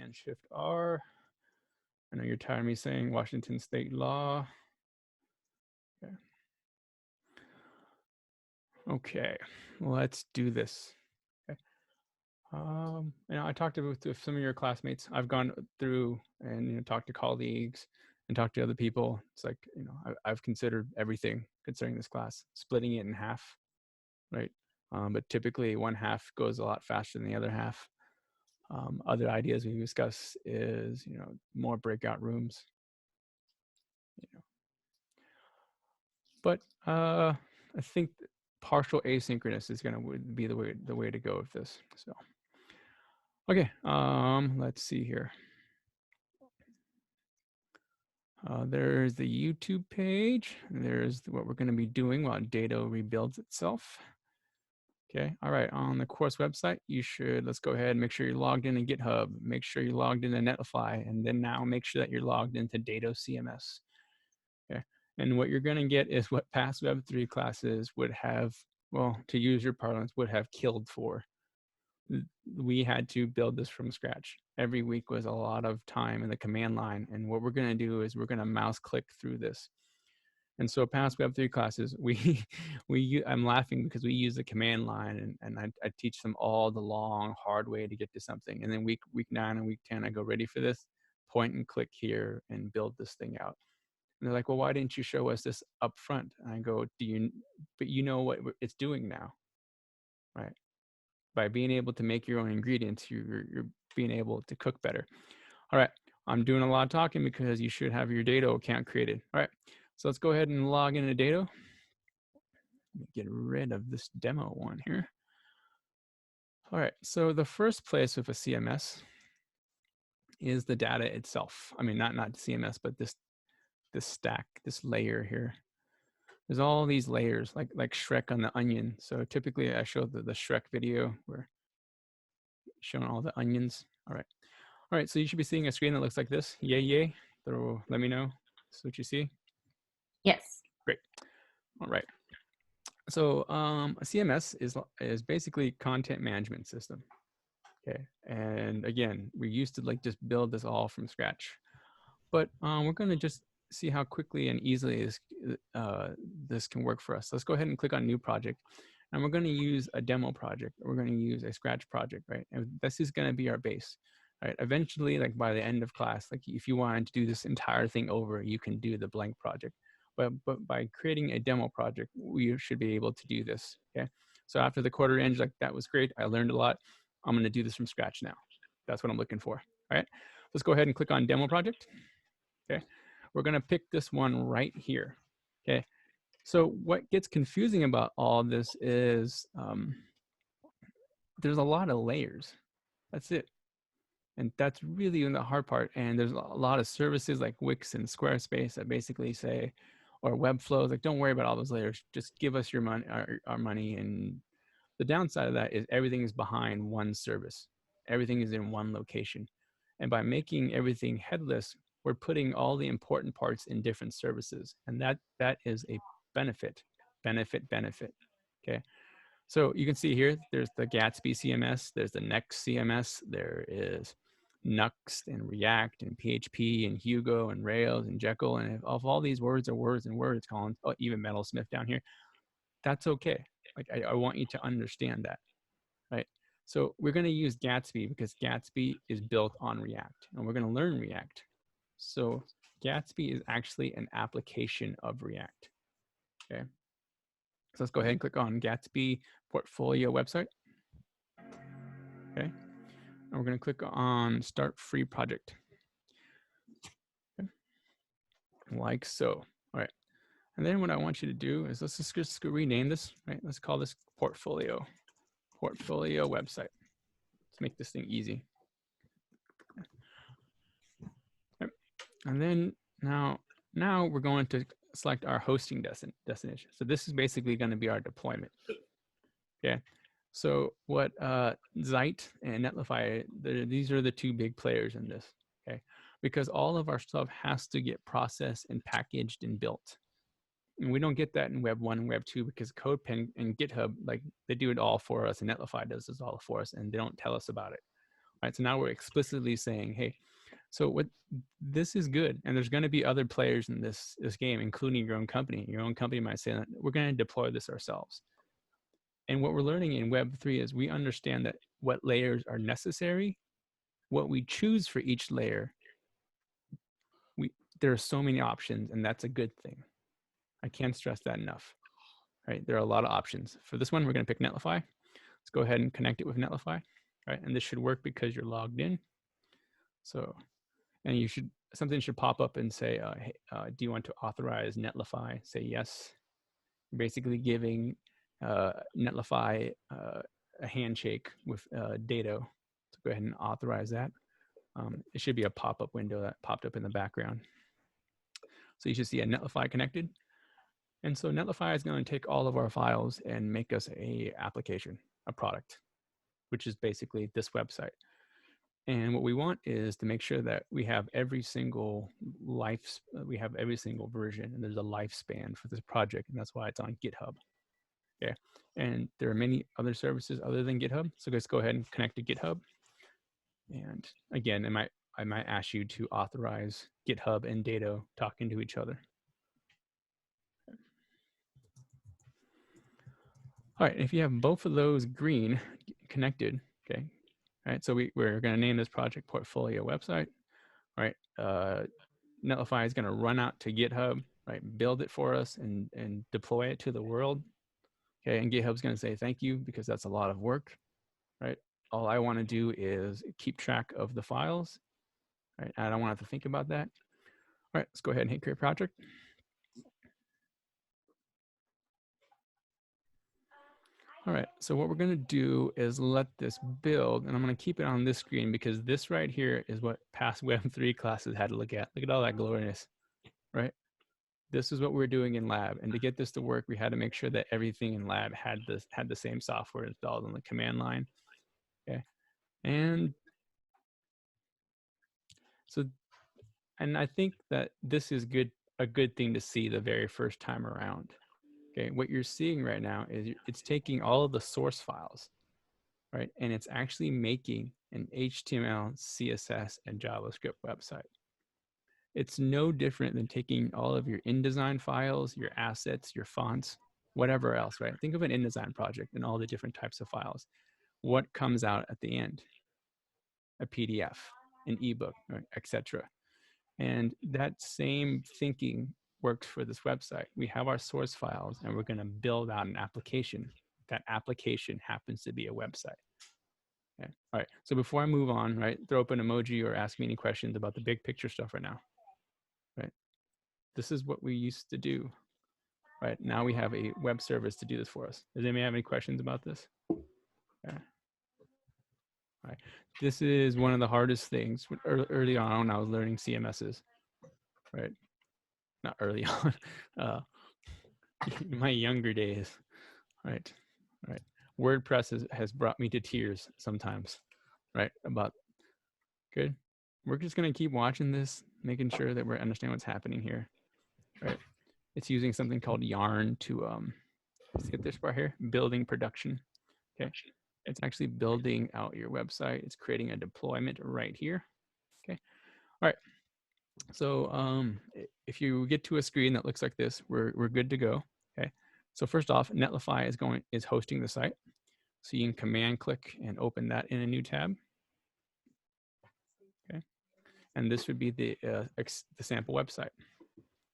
and Shift R. I know you're tired of me saying Washington State law. Okay. Okay, let's do this. Okay. I talked to some of your classmates. I've gone through and talked to colleagues and talked to other people. It's like I've considered everything concerning this class, splitting it in half, right? But typically one half goes a lot faster than the other half. Other ideas we discuss is more breakout rooms. But I think partial asynchronous is going to be the way to go with this. So okay, let's see here. There's the YouTube page. There's what we're going to be doing while Dado rebuilds itself. Okay, all right, on the course website, let's go ahead and make sure you're logged in GitHub, make sure you're logged into Netlify, and then now make sure that you're logged into Dado CMS. Okay, and what you're going to get is what past Web3 classes would have, well, to use your parlance, would have killed for. We had to build this from scratch. Every week was a lot of time in the command line, and what we're going to do is we're going to mouse click through this. And so past Web3 classes, I'm laughing because we use the command line and I teach them all the long, hard way to get to something. And then week 9 and week 10, I go, ready for this? Point and click here and build this thing out. And they're like, well, why didn't you show us this up front? And I go, but you know what it's doing now, right? By being able to make your own ingredients, you're being able to cook better. All right, I'm doing a lot of talking because you should have your Dado account created. All right, so let's go ahead and log into Dado. Get rid of this demo one here. All right, so the first place with a CMS is the data itself. I mean, not CMS, but this stack, this layer here. There's all these layers, like Shrek on the onion. So typically I show the Shrek video where showing all the onions. All right, so you should be seeing a screen that looks like this. Yay. So let me know. This is what you see. Yes. Great. All right. So a CMS is basically content management system. Okay, and again, we used to just build this all from scratch, but we're going to just see how quickly and easily this can work for us. Let's go ahead and click on New Project, and we're going to use a demo project. We're going to use a Scratch project, right? And this is going to be our base, right? Eventually, like by the end of class, like if you wanted to do this entire thing over, you can do the blank project. But by creating a demo project, we should be able to do this, okay? So after the quarter ends, like that was great. I learned a lot. I'm going to do this from scratch now. That's what I'm looking for, all right? Let's go ahead and click on Demo Project, okay? We're going to pick this one right here, okay? So what gets confusing about all this is there's a lot of layers. That's it. And that's really the hard part. And there's a lot of services like Wix and Squarespace that basically say, or Webflow, like don't worry about all those layers. Just give us your money, our money. And the downside of that is everything is behind one service. Everything is in one location. And by making everything headless, we're putting all the important parts in different services. And that is a benefit. Okay. So you can see here, there's the Gatsby CMS, there's the Next CMS, there is Nuxt and React and PHP and Hugo and Rails and Jekyll. And if all these words are words and words, Collins, even Metalsmith down here, that's okay. Like I want you to understand that, right? So we're going to use Gatsby because Gatsby is built on React and we're going to learn React. So Gatsby is actually an application of React, okay? So let's go ahead and click on Gatsby portfolio website. Okay. And we're going to click on Start Free Project. Okay. Like so. All right. And then what I want you to do is let's just rename this, right? Let's call this portfolio website. Let's make this thing easy. Okay. And then now we're going to select our hosting destination. So this is basically going to be our deployment. Okay. So what Zeit and Netlify, these are the two big players in this, okay? Because all of our stuff has to get processed and packaged and built. And we don't get that in Web 1 and Web 2 because CodePen and GitHub, like they do it all for us and Netlify does this all for us and they don't tell us about it. right? So now we're explicitly saying, hey, so what this is good, and there's going to be other players in this game, including your own company. Your own company might say that we're going to deploy this ourselves. And what we're learning in Web3 is we understand that what layers are necessary, what we choose for each layer, there are so many options, and that's a good thing. I can't stress that enough. Right? There are a lot of options. For this one, we're going to pick Netlify. Let's go ahead and connect it with Netlify. Right? And this should work because you're logged in. So, and you should, something should pop up and say, hey, do you want to authorize Netlify? Say yes. You're basically giving Netlify a handshake with Dado. So go ahead and authorize that. It should be a pop-up window that popped up in the background. So you should see a Netlify connected. And so Netlify is going to take all of our files and make us a application, a product, which is basically this website. And what we want is to make sure that we have every single version, and there's a lifespan for this project, and that's why it's on GitHub. Okay. And there are many other services other than GitHub. So let's go ahead and connect to GitHub. And again, I might ask you to authorize GitHub and Dado talking to each other. All right, if you have both of those green connected, okay, all right, so we're going to name this project Portfolio Website. All right, Netlify is going to run out to GitHub, right, build it for us and deploy it to the world. Okay, and GitHub's going to say thank you because that's a lot of work, right? All I want to do is keep track of the files, right? I don't want to have to think about that. All right, let's go ahead and hit create project. All right, so what we're going to do is let this build, and I'm going to keep it on this screen because this right here is what past Web3 classes had to look at. Look at all that gloriousness, right? This is what we're doing in lab, and to get this to work, we had to make sure that everything in lab had the same software installed on the command line. Okay, and so, and I think that this is a good thing to see the very first time around. Okay, what you're seeing right now is it's taking all of the source files, right? And it's actually making an HTML, CSS, and JavaScript website. It's no different than taking all of your InDesign files, your assets, your fonts, whatever else, right? Think of an InDesign project and all the different types of files. What comes out at the end? A PDF, an ebook, etc. And that same thinking works for this website. We have our source files and we're going to build out an application. That application happens to be a website. Okay. All right. So before I move on, right, throw up an emoji or ask me any questions about the big picture stuff right now. Right. This is what we used to do. Right. Now we have a web service to do this for us. Does anybody have any questions about this? Okay. All right. This is one of the hardest things. Early on when I was learning CMSs. Right. Not early on. In my younger days. Right. Right. WordPress has brought me to tears sometimes. Right. About good. We're just going to keep watching this, making sure that we understand what's happening here. Right. It's using something called Yarn to let's get this part here, building production. Okay. It's actually building out your website. It's creating a deployment right here. Okay. All right. So if you get to a screen that looks like this, we're good to go. Okay. So first off, Netlify is hosting the site. So you can command click and open that in a new tab. Okay. And this would be the sample website.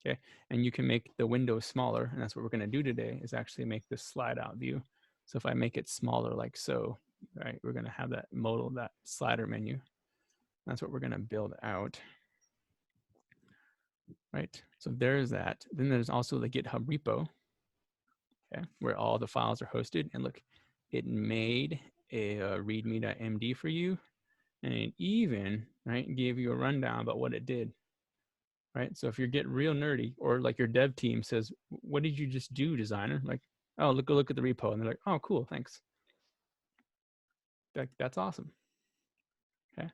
Okay. And you can make the window smaller. And that's what we're going to do today is actually make this slide out view. So if I make it smaller like so, right, we're going to have that modal, that slider menu. That's what we're going to build out. Right. So there's that. Then there's also the GitHub repo, okay, where all the files are hosted. And look, it made a readme.md for you. And it even, right, gave you a rundown about what it did. Right. So if you're getting real nerdy, or like your dev team says, what did you just do, designer? Like, oh, look at the repo. And they're like, oh, cool, thanks. That's awesome. Okay.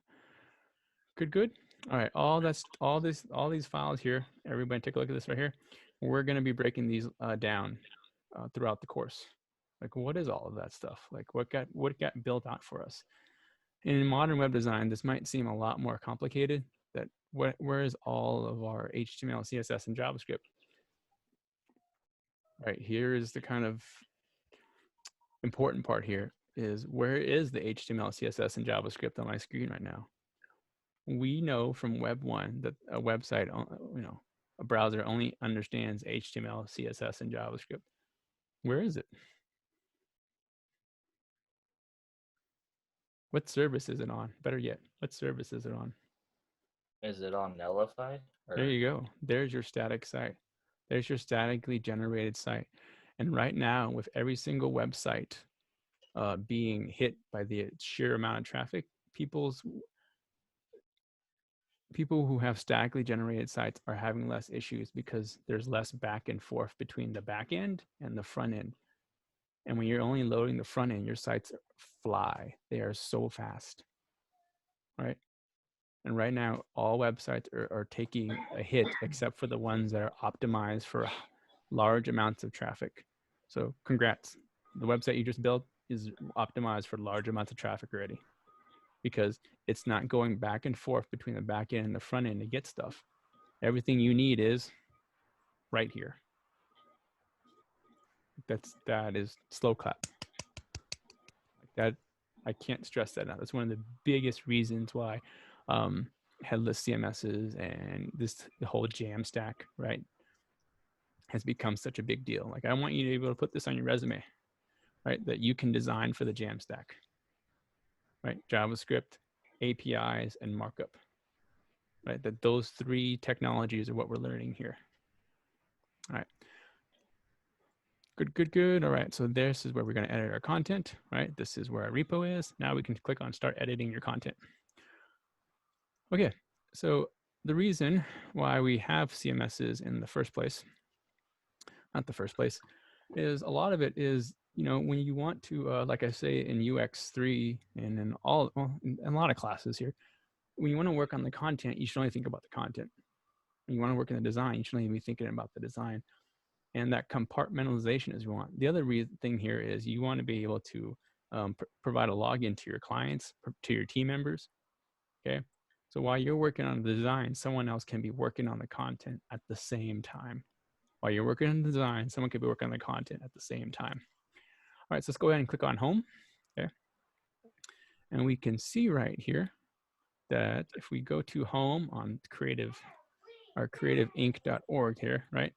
Good. All right. All these files here. Everybody take a look at this right here. We're going to be breaking these down throughout the course. Like, what is all of that stuff? Like, what got built out for us? In modern web design, this might seem a lot more complicated. That where is all of our HTML, CSS, and JavaScript? Right here is the kind of important part here is where is the HTML, CSS, and JavaScript on my screen right now? We know from Web 1 that a website, a browser only understands HTML, CSS, and JavaScript. Where is it? What service is it on? Better yet, what service is it on? Is it on Netlify? There you go. There's your static site. There's your statically generated site. And right now, with every single website being hit by the sheer amount of traffic, people who have statically generated sites are having less issues because there's less back and forth between the back end and the front end. And when you're only loading the front end, your sites fly. They are so fast, right? And right now, all websites are taking a hit except for the ones that are optimized for large amounts of traffic. So congrats. The website you just built is optimized for large amounts of traffic already because it's not going back and forth between the back end and the front end to get stuff. Everything you need is right here. That is slow clap. Like that, I can't stress that enough. That's one of the biggest reasons why headless CMSs and the whole Jamstack, right, has become such a big deal. Like I want you to be able to put this on your resume, right, that you can design for the Jamstack, right? JavaScript, APIs, and markup, right? That those three technologies are what we're learning here. All right. Good. All right, so this is where we're going to edit our content, right? This is where our repo is. Now we can click on start editing your content. Okay, so the reason why we have CMSs in the first place, not the first place, is a lot of it is, when you want to, like I say in UX3 and in in a lot of classes here, when you want to work on the content, you should only think about the content. When you want to work in the design, you should only be thinking about the design. And that compartmentalization is what you want. The other thing here is you want to be able to provide a login to your clients, to your team members, okay? So while you're working on the design, someone else can be working on the content at the same time. While you're working on the design, someone could be working on the content at the same time. All right, so let's go ahead and click on home, okay? And we can see right here that if we go to home on our creativeinc.org here, right?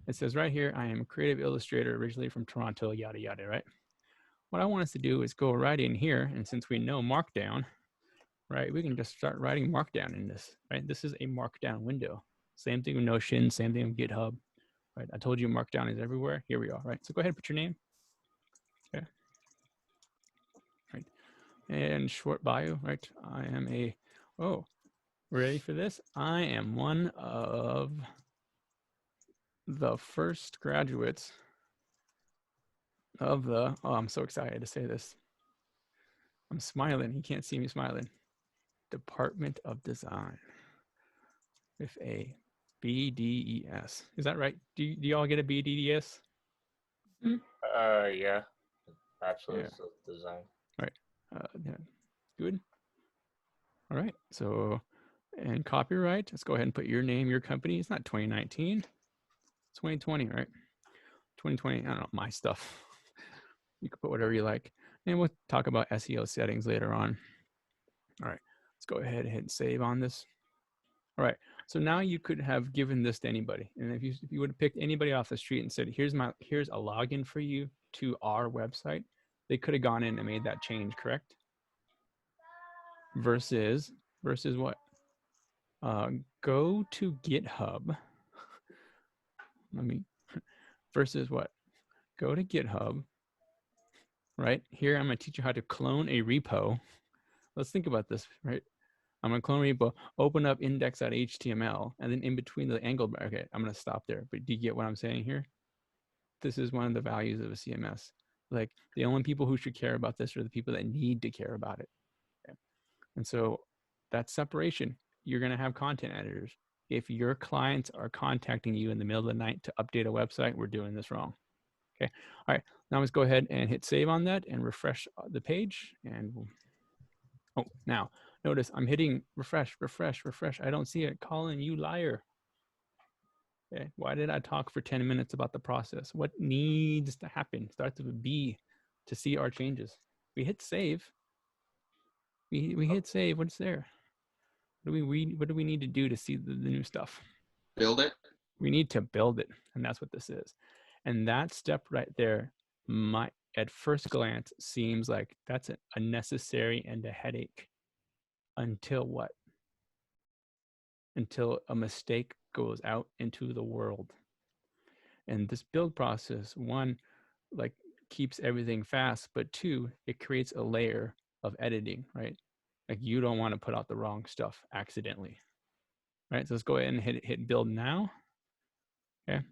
It says right here, I am a creative illustrator originally from Toronto, yada, yada, right? What I want us to do is go right in here. And since we know Markdown, right, we can just start writing Markdown in this, right? This is a Markdown window. Same thing with Notion, same thing with GitHub, right? I told you Markdown is everywhere. Here we are, right? So go ahead and put your name. Okay. Right. And short bio, right? I am ready for this? I am one of the first graduates of the, I'm so excited to say this. I'm smiling. You can't see me smiling. Department of Design with a BDES. Is that right? Do y'all get a BDES? Yeah. Bachelor's of Design. Right. Yeah. Good. All right. So, and copyright, let's go ahead and put your name, your company. It's not 2019. It's 2020, right? 2020, I don't know, my stuff. You can put whatever you like. And we'll talk about SEO settings later on. All right, let's go ahead and hit save on this. All right, so now you could have given this to anybody. And if you would have picked anybody off the street and said, here's a login for you to our website, they could have gone in and made that change, correct? Versus what? Go to GitHub. Versus what? Go to GitHub, right? Here, I'm gonna teach you how to clone a repo. Let's think about this, right? I'm gonna clone repo, open up index.html, and then in between the angle, okay, I'm gonna stop there. But do you get what I'm saying here? This is one of the values of a CMS. Like the only people who should care about this are the people that need to care about it. Okay? And so that separation, you're gonna have content editors. If your clients are contacting you in the middle of the night to update a website, we're doing this wrong. Okay, all right, now let's go ahead and hit save on that and refresh the page. And Oh, now notice I'm hitting refresh, refresh, refresh. I don't see it. Colin, you liar. Okay, why did I talk for 10 minutes about the process? What needs to happen? Starts with a B to see our changes. We hit save. We hit save. What's there? What do we need to do to see the new stuff? Build it. We need to build it, and that's what this is. And that step right there might, at first glance, seems like that's a necessary and a headache. Until what? Until a mistake goes out into the world. And this build process, one, like keeps everything fast, but two, it creates a layer of editing, right? Like you don't want to put out the wrong stuff accidentally, right? So let's go ahead and hit build now. Okay.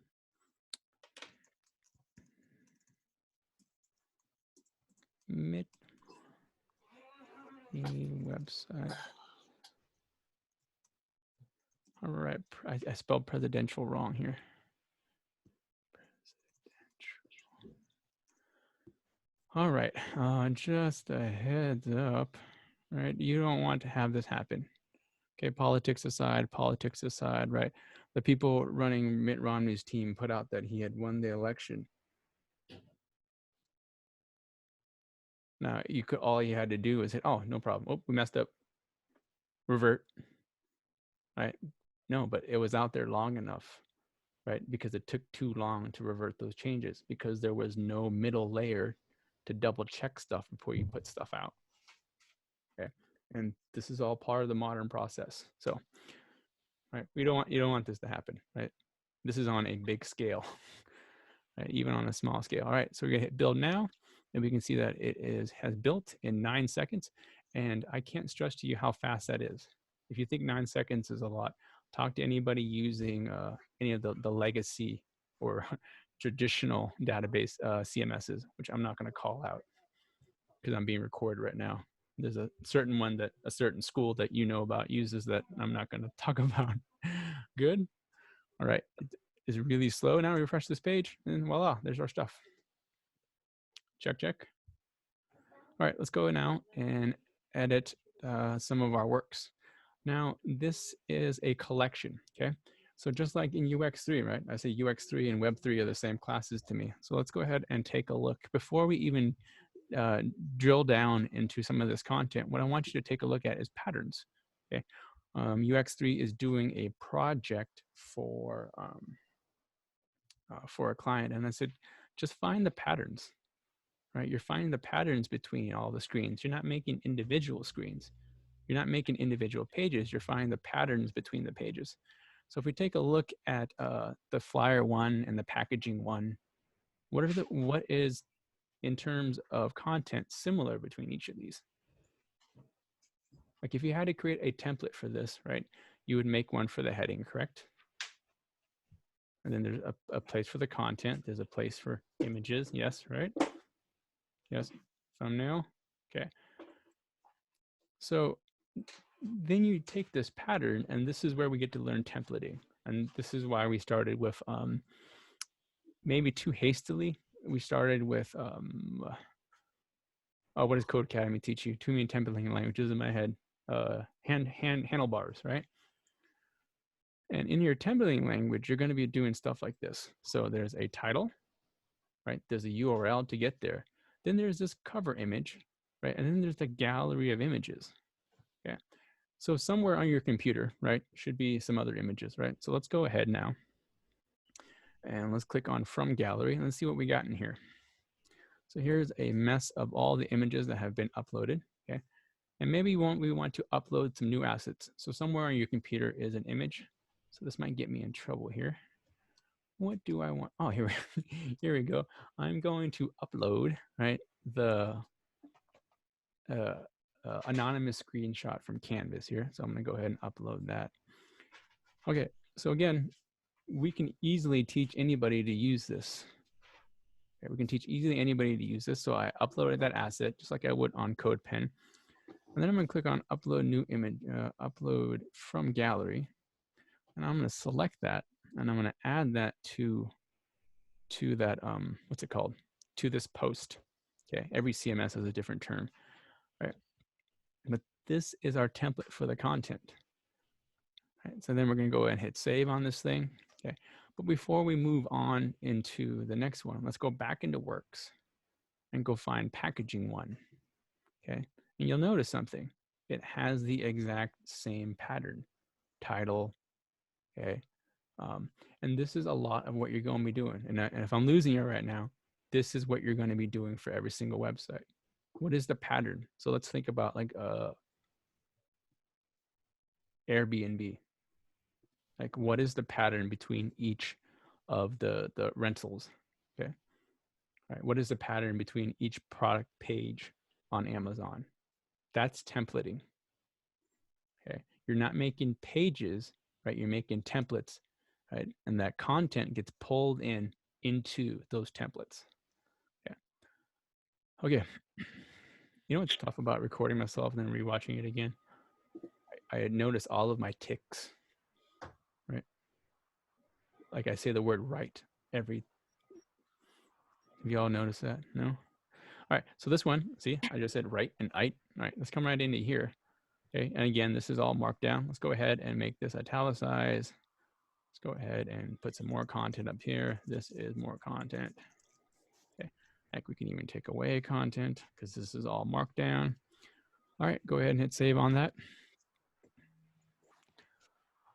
Mit the website. All right, I spelled presidential wrong here. All right, just a heads up, right? You don't want to have this happen. Okay, politics aside, right? The people running Mitt Romney's team put out that he had won the election. Now you could, all you had to do is hit, oh, no problem. Oh, we messed up. Revert. Right? No, but it was out there long enough, right? Because it took too long to revert those changes because there was no middle layer to double check stuff before you put stuff out. Okay. And this is all part of the modern process. So, right, you don't want this to happen, right? This is on a big scale, right? Even on a small scale. All right, so we're gonna hit build now, and we can see that it has built in 9 seconds. And I can't stress to you how fast that is. If you think 9 seconds is a lot, talk to anybody using any of the legacy or traditional database CMSs, which I'm not going to call out because I'm being recorded right now. There's a certain one that a certain school that you know about uses that I'm not going to talk about. Good. All right. It is really slow. Now we refresh this page and voila, there's our stuff. Check, check. All right, let's go now and edit some of our works. Now, this is a collection, okay? So just like in UX3, right? I say UX3 and Web3 are the same classes to me. So let's go ahead and take a look. Before we even drill down into some of this content, what I want you to take a look at is patterns, okay? UX3 is doing a project for a client, and I said, just find the patterns, right? You're finding the patterns between all the screens. You're not making individual screens. You're not making individual pages. You're finding the patterns between the pages. So if we take a look at the flyer one and the packaging one, what is in terms of content similar between each of these? Like if you had to create a template for this, right, you would make one for the heading, correct? And then there's a place for the content. There's a place for images. Yes, right? Yes, thumbnail. Okay. So then you take this pattern, and this is where we get to learn templating. And this is why we started with, maybe too hastily, we started with, what does Codecademy teach you? Too many templating languages in my head. Handlebars, right? And in your templating language, you're going to be doing stuff like this. So there's a title, right? There's a URL to get there. Then there's this cover image, right? And then there's the gallery of images. Okay. So somewhere on your computer, right, should be some other images, right? So let's go ahead now and let's click on from gallery and let's see what we got in here. So here's a mess of all the images that have been uploaded, okay? And maybe we want to upload some new assets. So somewhere on your computer is an image. So this might get me in trouble here. What do I want? Oh, here we go. I'm going to upload, right, the anonymous screenshot from Canvas here. So I'm going to go ahead and upload that. Okay, so again, we can easily teach anybody to use this. Okay, we can teach easily anybody to use this. So I uploaded that asset just like I would on CodePen. And then I'm going to click on upload new image, upload from gallery. And I'm going to select that. And I'm going to add that to that, what's it called? To this post. Okay, every CMS has a different term. Right. but this is our template for the content. Right, so then we're going to go ahead and hit save on this thing. Okay, but before we move on into the next one, let's go back into Works and go find packaging one. Okay, and you'll notice something. It has the exact same pattern, title. Okay, and this is a lot of what you're going to be doing. And if I'm losing you right now, this is what you're going to be doing for every single website. What is the pattern? So let's think about like Airbnb. Like, what is the pattern between each of the rentals? Okay, all right. What is the pattern between each product page on Amazon? That's templating. Okay, you're not making pages, right? You're making templates, right? And that content gets pulled into those templates. Okay. Okay. You know what's tough about recording myself and then rewatching it again? I had noticed all of my ticks, right? Like I say the word right every. Have you all noticed that? No? All right. So this one, see, I just said right and ite. All right. Let's come right into here. Okay. And again, this is all marked down. Let's go ahead and make this italicized. Let's go ahead and put some more content up here. This is more content. Okay. Heck, we can even take away content because this is all marked down. All right. Go ahead and hit save on that.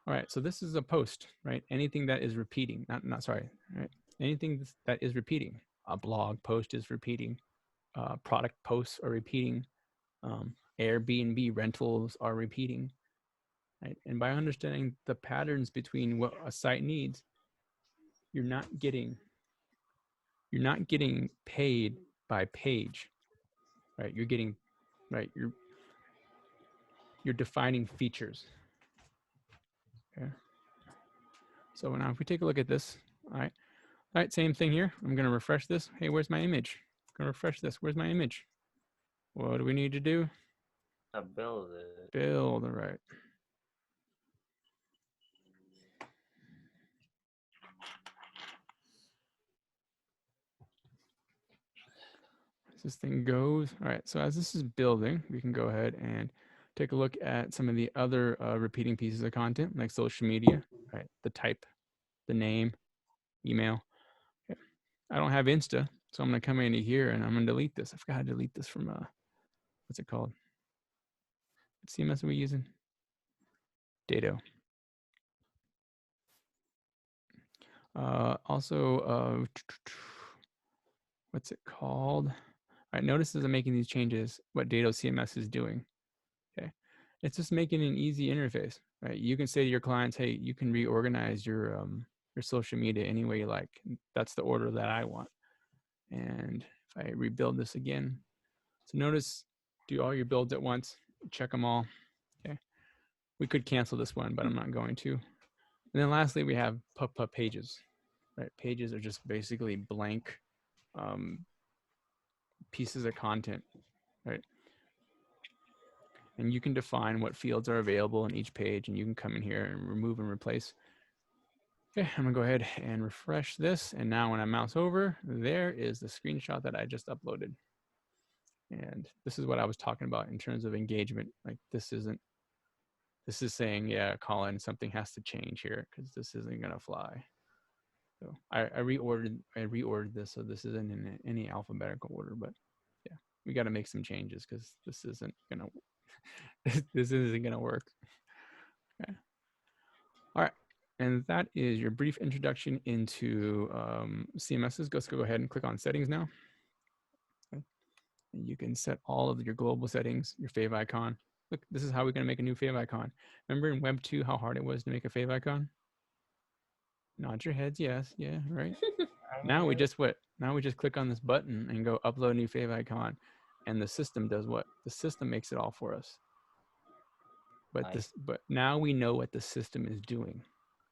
All right, so this is a post, right? Anything that is repeating, not sorry, right? Anything that is repeating. A blog post is repeating. Product posts are repeating. Airbnb rentals are repeating. Right? And by understanding the patterns between what a site needs, you're not getting paid by page, right? You're getting, right? You're defining features. Okay. So now if we take a look at this, all right, same thing here. I'm going to refresh this. Hey, where's my image? I'm going to refresh this. Where's my image? What do we need to do? Build it. Build, all right. As this thing goes, all right, so as this is building, we can go ahead and take a look at some of the other repeating pieces of content, like social media, right? The type, the name, email. Okay. I don't have Insta, so I'm going to come into here and I'm going to delete this. I forgot to delete this from, what's it called? What CMS are we using? Dado. Also, what's it called? All right, notice as I'm making these changes, what Dado CMS is doing. Okay, it's just making an easy interface, right? You can say to your clients, hey, you can reorganize your social media any way you like. That's the order that I want. And if I rebuild this again, so notice, do all your builds at once, check them all. Okay, we could cancel this one, but I'm not going to. And then lastly, we have pages, right? Pages are just basically blank pieces of content, right? And you can define what fields are available in each page, and you can come in here and remove and replace. Okay, I'm gonna go ahead and refresh this. And now when I mouse over, there is the screenshot that I just uploaded. And this is what I was talking about in terms of engagement. Like this is saying, yeah, Colin, something has to change here because this isn't gonna fly. So I reordered this, so this isn't in any alphabetical order, but yeah, we got to make some changes because this isn't gonna this isn't gonna work. Okay. All right, and that is your brief introduction into CMSs. Let's go ahead and click on settings now. Okay. And you can set all of your global settings, your favicon. Look, this is how we're gonna make a new favicon. Remember in Web 2 how hard it was to make a favicon? Nod your heads, yes, yeah, right. Now we just what? Now we just click on this button and go upload new favicon, and the system does what? The system makes it all for us. But Nice. but now we know what the system is doing.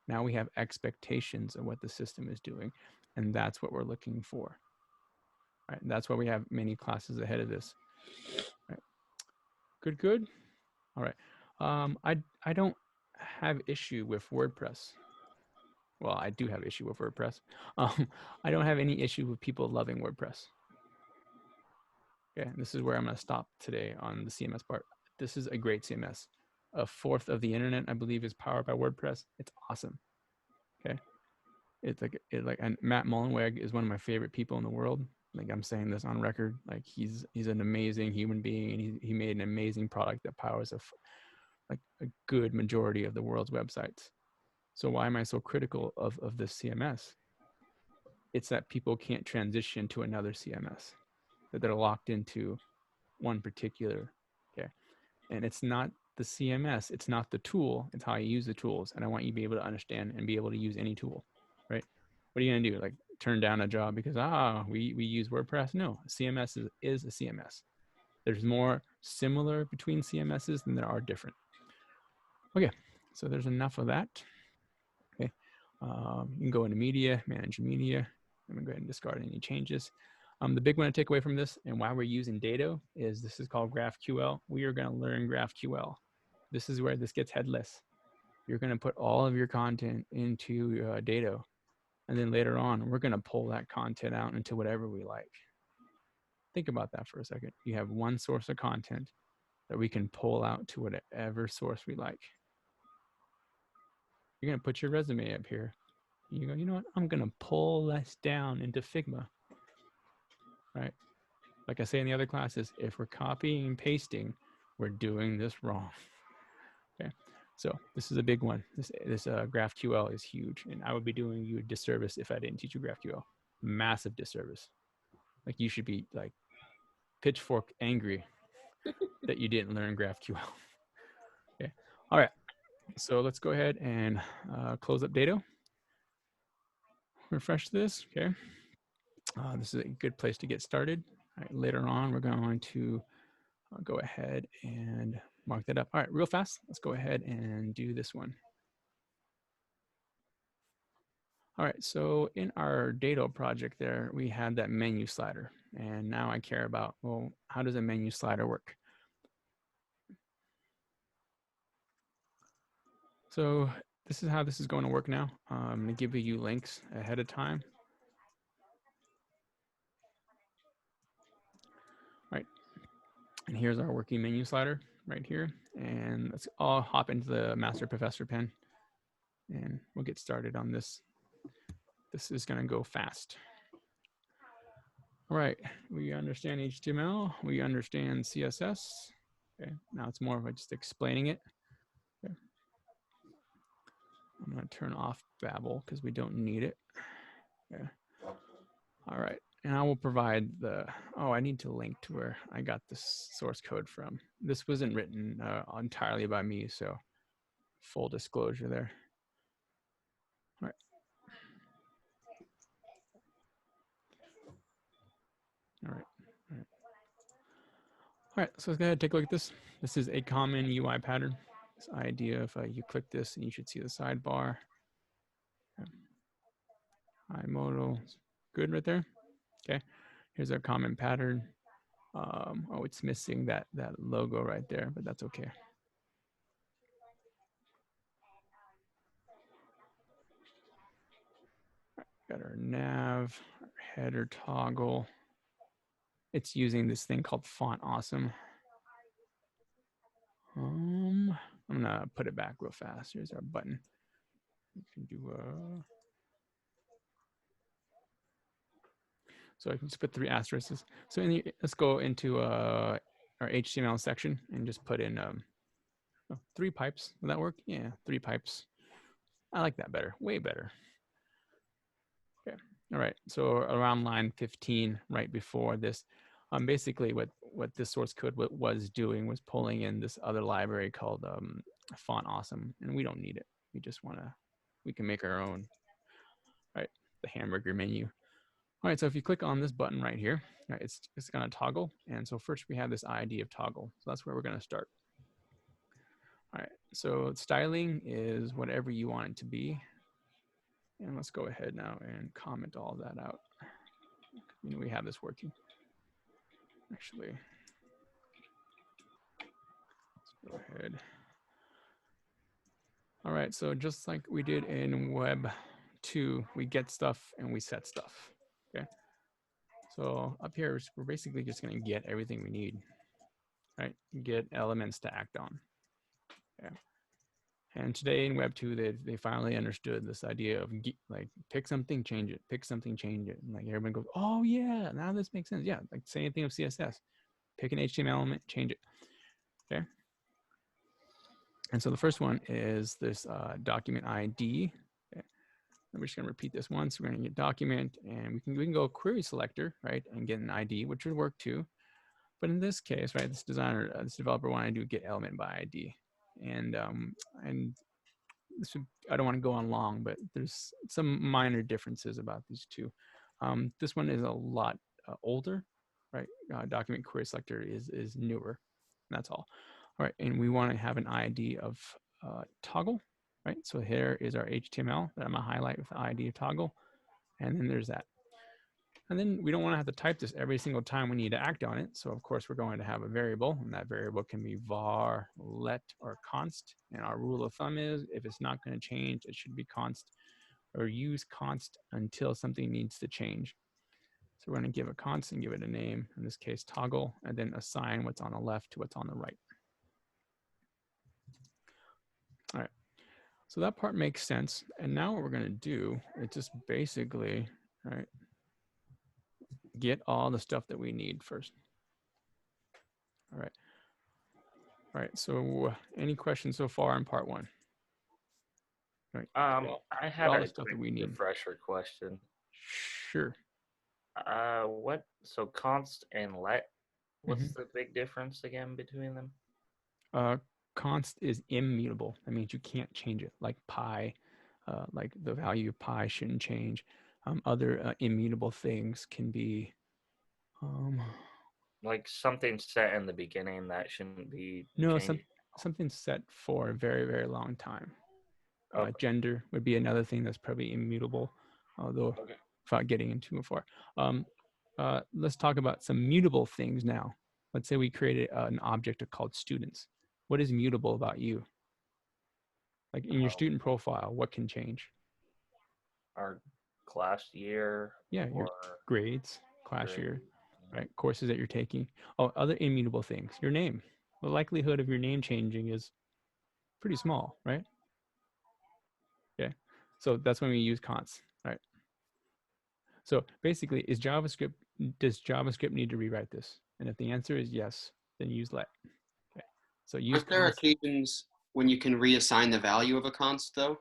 Now we have expectations of what the system is doing, and that's what we're looking for. Right? That's why we have many classes ahead of this. Right. Good. All right. I don't have issue with WordPress. Well, I do have issue with WordPress. I don't have any issue with people loving WordPress. Okay, this is where I'm going to stop today on the CMS part. this is a great CMS. A fourth of the internet, I believe, is powered by WordPress. It's awesome. Okay. It's like and Matt Mullenweg is one of my favorite people in the world. Like I'm saying this on record. Like he's an amazing human being, and he made an amazing product that powers like a good majority of the world's websites. So why am I so critical of this CMS? It's that people can't transition to another CMS, that they're locked into one particular, okay? And it's not the CMS, it's not the tool, it's how you use the tools. And I want you to be able to understand and be able to use any tool, right? What are you gonna do? Like turn down a job because, we use WordPress? No, CMS is a CMS. There's more similar between CMSs than there are different. Okay, so there's enough of that. Okay, you can go into media, manage media. I'm gonna go ahead and discard any changes. The big one to take away from this and why we're using Dado is this is called GraphQL. We are gonna learn GraphQL. This is where this gets headless. You're gonna put all of your content into Dado. And then later on, we're gonna pull that content out into whatever we like. Think about that for a second. You have one source of content that we can pull out to whatever source we like. You're gonna put your resume up here. You go, you know what? I'm gonna pull this down into Figma, right? Like I say in the other classes, if we're copying and pasting, we're doing this wrong. Okay, so this is a big one. This GraphQL is huge, and I would be doing you a disservice if I didn't teach you GraphQL. Massive disservice. Like you should be like pitchfork angry that you didn't learn GraphQL. Okay, all right. So let's go ahead and close up Dado. Refresh this. Okay, this is a good place to get started. All right, later on, we're going to go ahead and mark that up. All right, real fast, let's go ahead and do this one. All right, so in our Dado project there, we had that menu slider. And now I care about, well, how does a menu slider work? So this is how this is going to work now. I'm gonna give you links ahead of time. All right, and here's our working menu slider right here. And let's all hop into the Master Professor pen and we'll get started on this. This is gonna go fast. All right, we understand HTML, we understand CSS. Okay, now it's more of just explaining it. Okay. I'm gonna turn off Babel because we don't need it. Okay. All right, and I will provide I need to link to where I got this source code from. This wasn't written entirely by me, so full disclosure there. All right. All right. All right. All right, so let's go ahead and take a look at this. This is a common UI pattern. This idea of you click this and you should see the sidebar. iModal, good right there. Okay, here's our common pattern. Oh, it's missing that logo right there, but that's okay. Got our nav, our header toggle. It's using this thing called Font Awesome. I'm gonna put it back real fast. Here's our button. You can do so I can just put 3 asterisks. So let's go into our HTML section and just put in 3 pipes. Will that work? Yeah, 3 pipes. I like that better, way better. Okay, all right, so around line 15, right before this, basically what this source code was doing was pulling in this other library called Font Awesome, and we don't need it. We just we can make our own, right? The hamburger menu. All right, so if you click on this button right here, right, it's gonna toggle. And so first we have this ID of toggle. So that's where we're gonna start. All right, so styling is whatever you want it to be. And let's go ahead now and comment all that out. We have this working. Actually, let's go ahead. All right, so just like we did in Web 2, we get stuff and we set stuff, okay? So up here, we're basically just gonna get everything we need. right? Get elements to act on. Yeah. And today in Web 2, they finally understood this idea of like pick something, change it, pick something, change it. And like everyone goes, oh yeah, now this makes sense. Yeah, like same thing of CSS. Pick an HTML element, change it. Okay. And so the first one is this document ID. Okay. I'm just going to repeat this once. We're going to get document, and we can go query selector, right, and get an ID, which would work too. But in this case, right, this developer wanted to get element by ID, and this would, I don't want to go on long, but there's some minor differences about these two. This one is a lot older, right? Document query selector is newer. That's all. All right, and we want to have an ID of toggle, right? So here is our HTML that I'm gonna highlight with the ID of toggle, and then there's that. And then we don't want to have to type this every single time we need to act on it. So of course we're going to have a variable, and that variable can be var, let, or const. And our rule of thumb is if it's not going to change, it should be const, or use const until something needs to change. So we're going to give a const and give it a name, in this case toggle, and then assign what's on the left to what's on the right. All right, so that part makes sense. And now what we're going to do is just basically, all right, get all the stuff that we need first. All right. All right, so any questions so far in part one? Right. I had all a the stuff that quick we need. refresher question. Sure. So const and let, what's the big difference again between them? Const is immutable. That means you can't change it, like pi, like the value of pi shouldn't change. Other immutable things can be like something set in the beginning that shouldn't be no, changed. something set for a very, very long time. Okay. Gender would be another thing that's probably immutable, although without getting into it far. Let's talk about some mutable things now. Let's say we created an object called students. What is mutable about you? Like in your student profile, what can change? Our class year. Yeah, your grades, class grade. year, right? Courses that you're taking. Oh, other immutable things. Your name. The likelihood of your name changing is pretty small, right? Okay. So that's when we use const, right? So basically, does JavaScript need to rewrite this? And if the answer is yes, then use let. Okay. So use Aren't there occasions when you can reassign the value of a const though?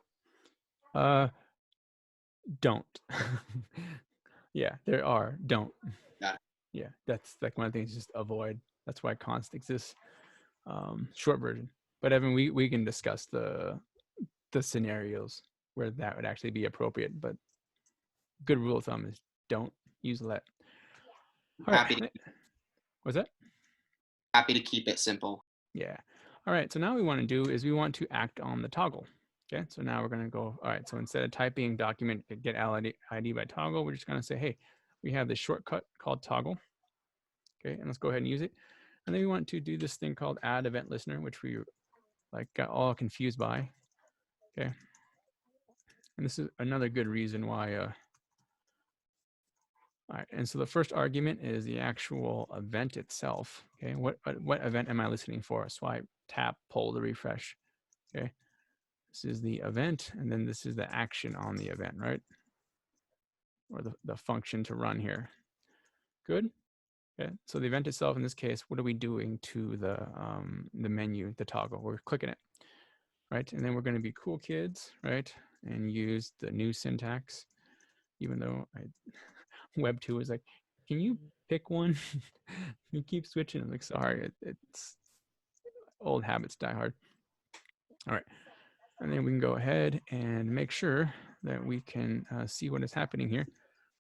Don't. Yeah, there are. Don't. Got it. Yeah, that's like one of the things just avoid. That's why const exists. Short version. But Evan, we can discuss the scenarios where that would actually be appropriate. But good rule of thumb is don't use let. All right. What's that? Happy to keep it simple. Yeah. All right. So now what we want to do is we want to act on the toggle. Okay. So now we're going to go. All right. So instead of typing document get ID by toggle, we're just going to say, hey, we have this shortcut called toggle. Okay. And let's go ahead and use it. And then we want to do this thing called add event listener, which we like got all confused by. Okay. And this is another good reason why. All right. And so the first argument is the actual event itself. Okay. What event am I listening for? Swipe, tap, pull to refresh. Okay. This is the event, and then this is the action on the event, right? Or the function to run here. Good. Okay. So the event itself, in this case, what are we doing to the menu, the toggle? We're clicking it, right? And then we're going to be cool kids, right? And use the new syntax, even though Web 2 is like, can you pick one? You keep switching. I'm like, sorry, it's old habits die hard. All right. And then we can go ahead and make sure that we can see what is happening here.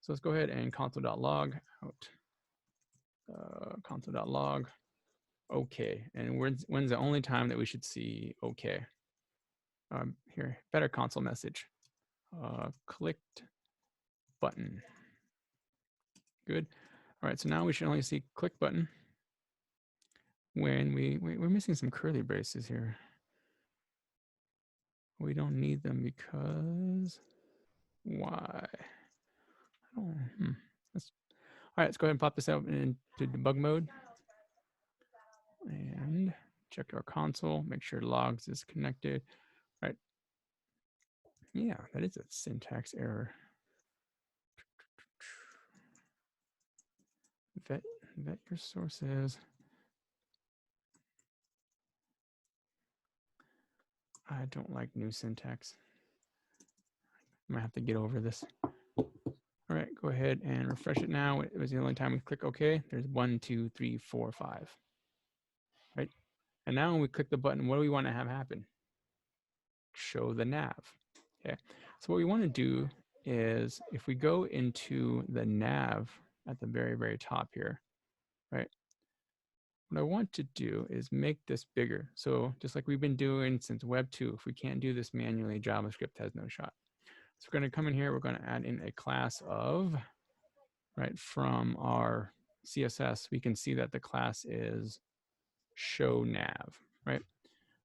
So let's go ahead and console.log out. Console.log. Okay. And when's the only time that we should see okay? Here, better console message. Clicked button. Good. All right. So now we should only see click button when we're missing some curly braces here. We don't need them because why? Oh, all right, let's go ahead and pop this out into debug mode. and check our console, make sure logs is connected, right? Yeah, that is a syntax error. Vet your sources. I don't like new syntax. I might have to get over this. All right, go ahead and refresh it now. It was the only time we click OK. There's 1, 2, 3, 4, 5. Right? And now when we click the button, what do we want to have happen? Show the nav. Okay. So what we want to do is if we go into the nav at the very, very top here, right? What I want to do is make this bigger. So just like we've been doing since Web 2, if we can't do this manually, JavaScript has no shot. So we're going to come in here, we're going to add in a class of, right, from our CSS, we can see that the class is show nav, right?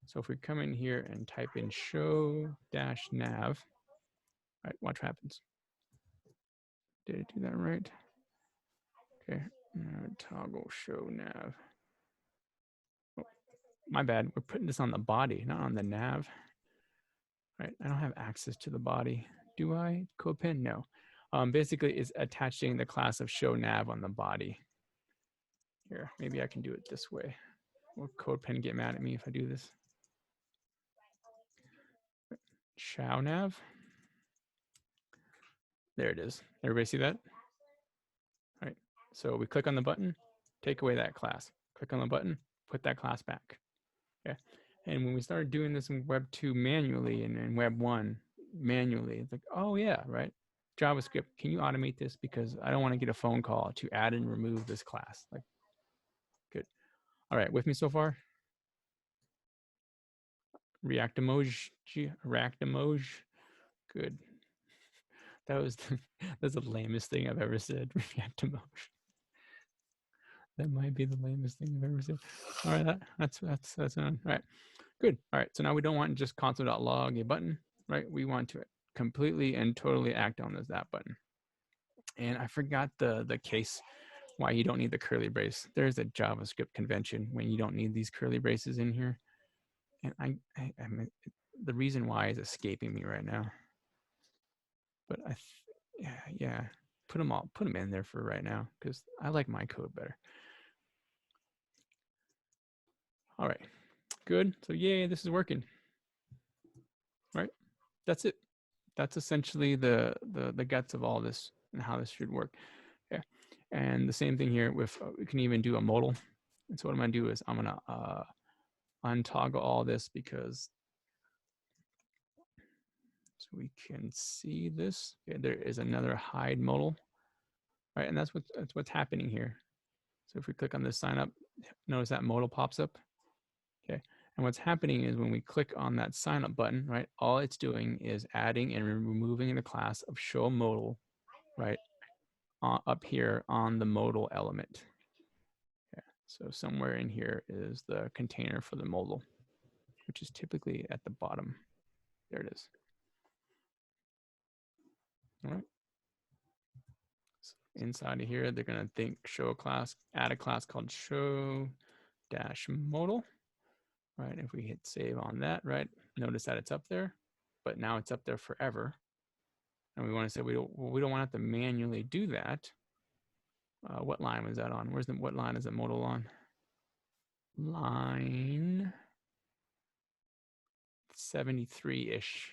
So if we come in here and type in show dash nav, right, watch what happens. Did I do that right? Okay, toggle show nav. Oh, my bad, we're putting this on the body, not on the nav. Right, I don't have access to the body. Do I? CodePen? No. Basically, it's attaching the class of show nav on the body. Here, maybe I can do it this way. Will CodePen get mad at me if I do this? Show nav. There it is. Everybody see that? All right. So we click on the button, take away that class. Click on the button, put that class back. Okay. And when we started doing this in Web 2 manually and in Web 1 manually, it's like, oh yeah, right? JavaScript, can you automate this? Because I don't want to get a phone call to add and remove this class. Like, good. All right, with me so far? React emoji, good. That was that's the lamest thing I've ever said. React emoji. That might be the lamest thing I've ever said. All right, that's on. All right, good. All right, so now we don't want just console.log a button, right? We want to completely and totally act on that button. And I forgot the case why you don't need the curly brace. There's a JavaScript convention when you don't need these curly braces in here. And the reason why is escaping me right now. But yeah, put them in there for right now because I like my code better. All right, good. So yay, this is working. Right, that's it. That's essentially the guts of all this and how this should work. Yeah, and the same thing here with we can even do a modal. And so what I'm gonna do is I'm gonna untoggle all this because so we can see this. Okay, there is another hide modal, right? And that's what's happening here. So if we click on this sign up, notice that modal pops up. Okay, and what's happening is when we click on that sign up button, right? All it's doing is adding and removing the class of show modal, right? Up here on the modal element. Okay, so somewhere in here is the container for the modal, which is typically at the bottom. There it is. All right. So inside of here, they're going to think show a class, add a class called show dash modal. Right. If we hit save on that, right, notice that it's up there, but now it's up there forever. And we want to say we don't want to have to manually do that. What line was that on? What line is the modal on? Line 73-ish.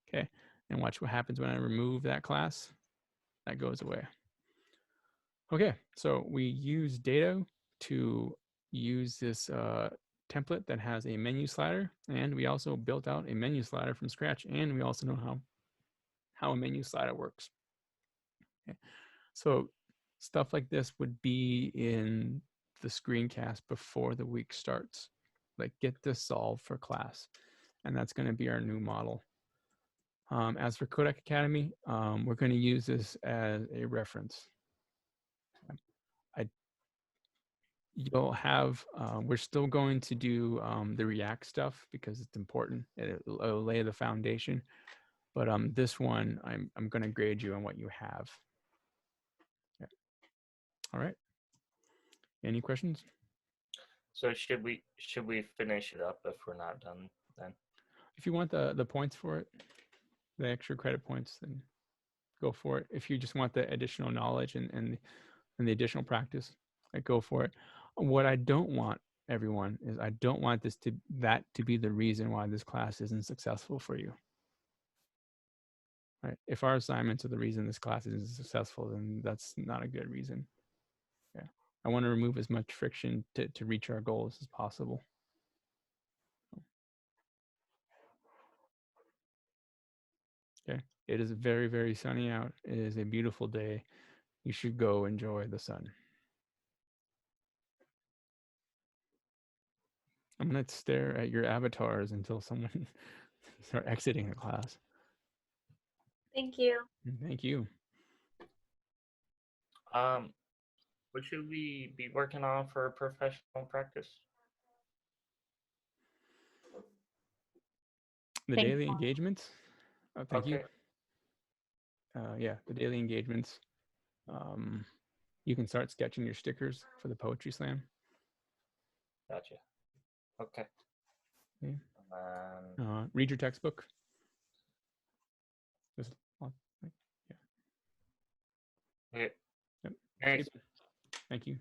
Okay. And watch what happens when I remove that class. That goes away. Okay. So we use Dado to use this template that has a menu slider, and we also built out a menu slider from scratch, and we also know how a menu slider works. Okay. So stuff like this would be in the screencast before the week starts. Like get this solved for class, and that's going to be our new model. As for Codec Academy, we're going to use this as a reference. You'll have, we're still going to do the React stuff because it's important. It'll lay the foundation. But this one, I'm going to grade you on what you have. Yeah. All right. Any questions? So should we finish it up if we're not done then? If you want the points for it, the extra credit points, then go for it. If you just want the additional knowledge and the additional practice, like go for it. What I don't want, everyone, is I don't want that to be the reason why this class isn't successful for you. Right? If our assignments are the reason this class isn't successful, then that's not a good reason. Yeah. I want to remove as much friction to reach our goals as possible. Okay. It is very, very sunny out. It is a beautiful day. You should go enjoy the sun. I'm going to stare at your avatars until someone start exiting the class. Thank you. Thank you. What should we be working on for professional practice? The Thank daily engagements. Thank you. Yeah, the daily engagements. You can start sketching your stickers for the poetry slam. Gotcha. Okay. Yeah. Read your textbook. Just, yeah. Okay. Yep. Thanks. Thank you.